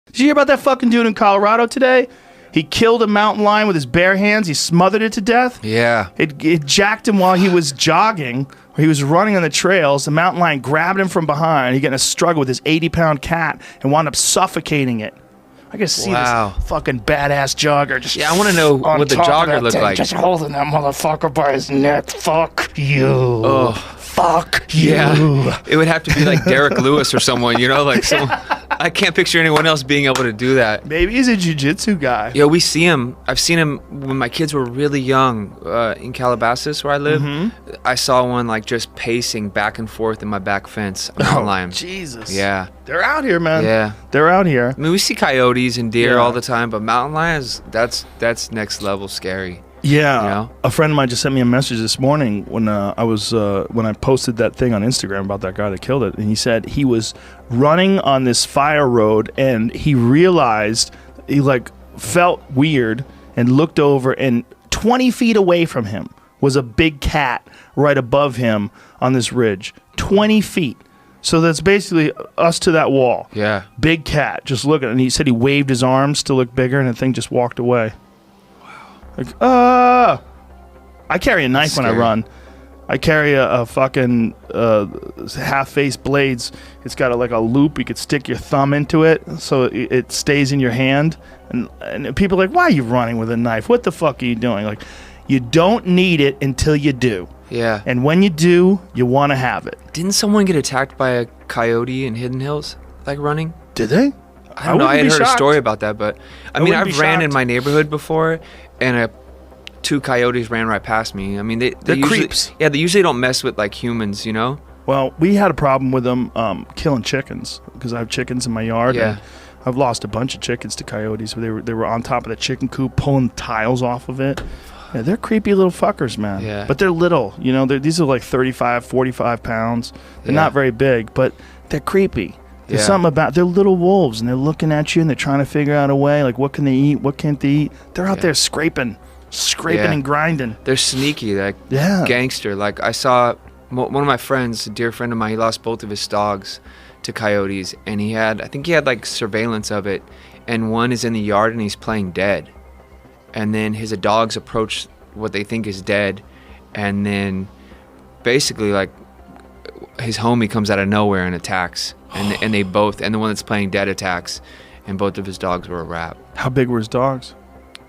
Did you hear about that fucking dude in Colorado today? He killed a mountain lion with his bare hands. He smothered it to death. Yeah. It jacked him while he was jogging, or he was running on the trails. The mountain lion grabbed him from behind. He got in a struggle with his 80-pound cat and wound up suffocating it. I can see this fucking badass jogger just. Yeah, I want to know what the jogger looked like. Just holding that motherfucker by his neck. Fuck you. Oh. Fuck you. Yeah. It would have to be like Derek Lewis or someone, you know, like someone. I can't picture anyone else being able to do that. Maybe he's a jiu-jitsu guy. Yeah, we see him. I've seen him when my kids were really young in Calabasas, where I live. Mm-hmm. I saw one like just pacing back and forth in my back fence. Oh, Jesus. Yeah. They're out here, man. Yeah. They're out here. I mean, we see coyotes and deer all the time, but mountain lions, that's next level scary. Yeah, you know? A friend of mine just sent me a message this morning when when I posted that thing on Instagram about that guy that killed it, and he said he was running on this fire road and he realized he like felt weird and looked over, and 20 feet away from him was a big cat right above him on this ridge. 20 feet. So that's basically us to that wall. Yeah. Big cat just looking, and he said he waved his arms to look bigger, and the thing just walked away. Like, I carry a knife when I run. I carry a fucking half-face blades. It's got like a loop. You could stick your thumb into it so it stays in your hand. And people are like, why are you running with a knife? What the fuck are you doing? Like, you don't need it until you do. Yeah. And when you do, you want to have it. Didn't someone get attacked by a coyote in Hidden Hills, like running? Did they? I don't know. I had heard a story about that, but I mean, I've ran in my neighborhood before, and two coyotes ran right past me. I mean, they're usually creeps. Yeah, they usually don't mess with like humans, you know. Well, we had a problem with them killing chickens because I have chickens in my yard. Yeah. And I've lost a bunch of chickens to coyotes. They were on top of the chicken coop pulling tiles off of it. Yeah, they're creepy little fuckers, man. Yeah. But they're little. You know, these are like 35, 45 pounds. They're not very big, but they're creepy. There's something about, they're little wolves, and they're looking at you, and they're trying to figure out a way, like, what can they eat, what can't they eat? They're out there scraping and grinding. They're sneaky, like gangster. Like, I saw one of my friends, a dear friend of mine, he lost both of his dogs to coyotes, and I think he had like surveillance of it, and one is in the yard, and he's playing dead. And then his dogs approach what they think is dead, and then basically, like, his homie comes out of nowhere and attacks. And they both, and the one that's playing dead attacks, and both of his dogs were a wrap. How big were his dogs?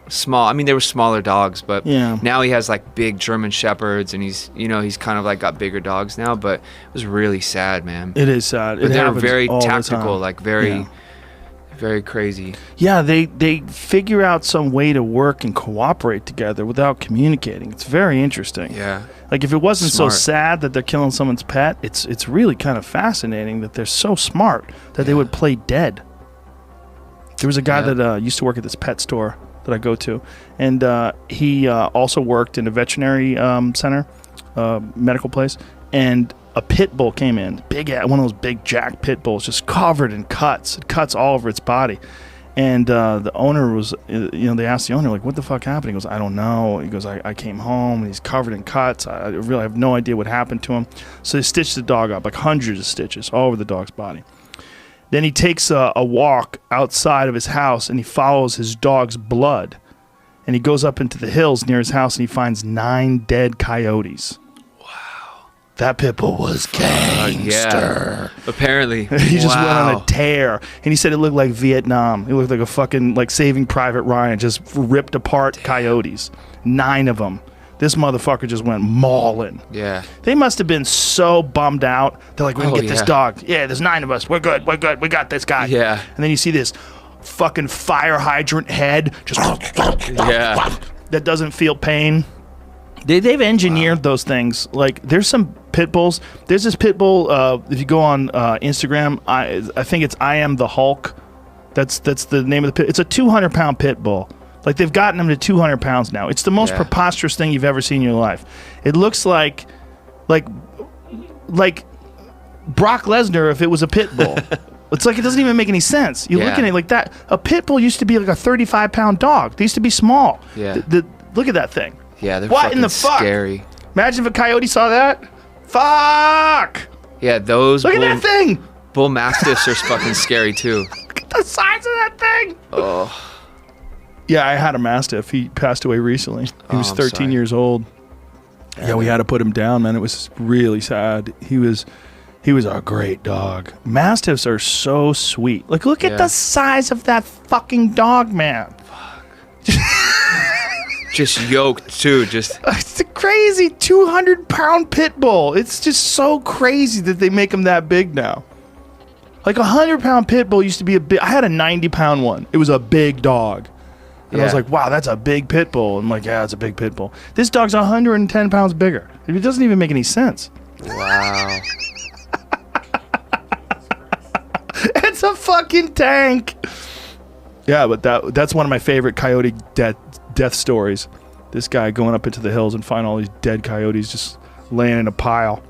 Small. I mean, they were smaller dogs, but yeah. Now he has like big German shepherds, and he's kind of like got bigger dogs now. But it was really sad, man. It is sad. But they're very tactical, like very crazy. Yeah, they figure out some way to work and cooperate together without communicating. It's very interesting. Yeah. Like, if it wasn't so sad that they're killing someone's pet, it's really kind of fascinating that they're so smart that they would play dead. There was a guy that used to work at this pet store that I go to, and he also worked in a veterinary center, medical place, and a pit bull came in, one of those big jack pit bulls, just covered in cuts all over its body. And the owner was, they asked the owner, like, what the fuck happened? He goes, I don't know. He goes, I came home, and he's covered in cuts. I really have no idea what happened to him. So they stitched the dog up, like hundreds of stitches all over the dog's body. Then he takes a walk outside of his house, and he follows his dog's blood. And he goes up into the hills near his house, and he finds 9 dead coyotes. That pit bull was gangster. Apparently. He just went on a tear. And he said it looked like Vietnam. It looked like a fucking, like, Saving Private Ryan, just ripped apart coyotes. 9 of them. This motherfucker just went mauling. Yeah. They must have been so bummed out. They're like, we can get this dog. Yeah, there's 9 of us. We're good. We got this guy. Yeah. And then you see this fucking fire hydrant head just that doesn't feel pain. They've engineered those things. Like, there's some pit bulls. There's this pit bull. If you go on Instagram, I think it's I Am the Hulk. That's the name of the pit. It's a 200-pound pit bull. Like, they've gotten him to 200 pounds now. It's the most preposterous thing you've ever seen in your life. It looks like Brock Lesnar if it was a pit bull. It's like, it doesn't even make any sense. You look at it like that. A pit bull used to be like a 35-pound dog. They used to be small. Yeah. Look at that thing. Yeah, they're what in the fuck? Scary. Imagine if a coyote saw that. Fuck! Yeah, those. Look at that thing! Bull mastiffs are fucking scary too. the size of that thing. Oh. Yeah, I had a Mastiff. He passed away recently. He was 13 years old. Yeah, we had to put him down, man. It was really sad. He was a great dog. Mastiffs are so sweet. Like, look at the size of that fucking dog, man. Fuck. Just yoked too. Just it's a crazy 200-pound pit bull. It's just so crazy that they make them that big now. Like 100-pound pit bull used to be a big. I had a 90-pound one. It was a big dog. And I was like, wow, that's a big pit bull. I'm like, yeah, it's a big pit bull. This dog's 110 pounds bigger. It doesn't even make any sense. Wow. It's a fucking tank. Yeah, but that's one of my favorite coyote death stories. This guy going up into the hills and find all these dead coyotes just laying in a pile.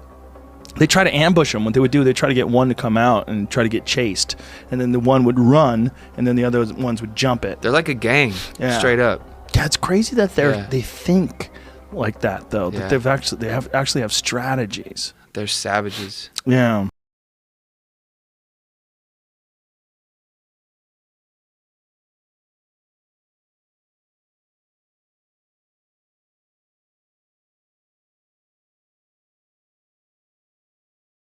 They try to ambush them. What they would do, they try to get one to come out and try to get chased. And then the one would run, and then the other ones would jump it. They're like a gang, straight up. Yeah, it's crazy that they think like that, though. That they actually have strategies. They're savages. Yeah.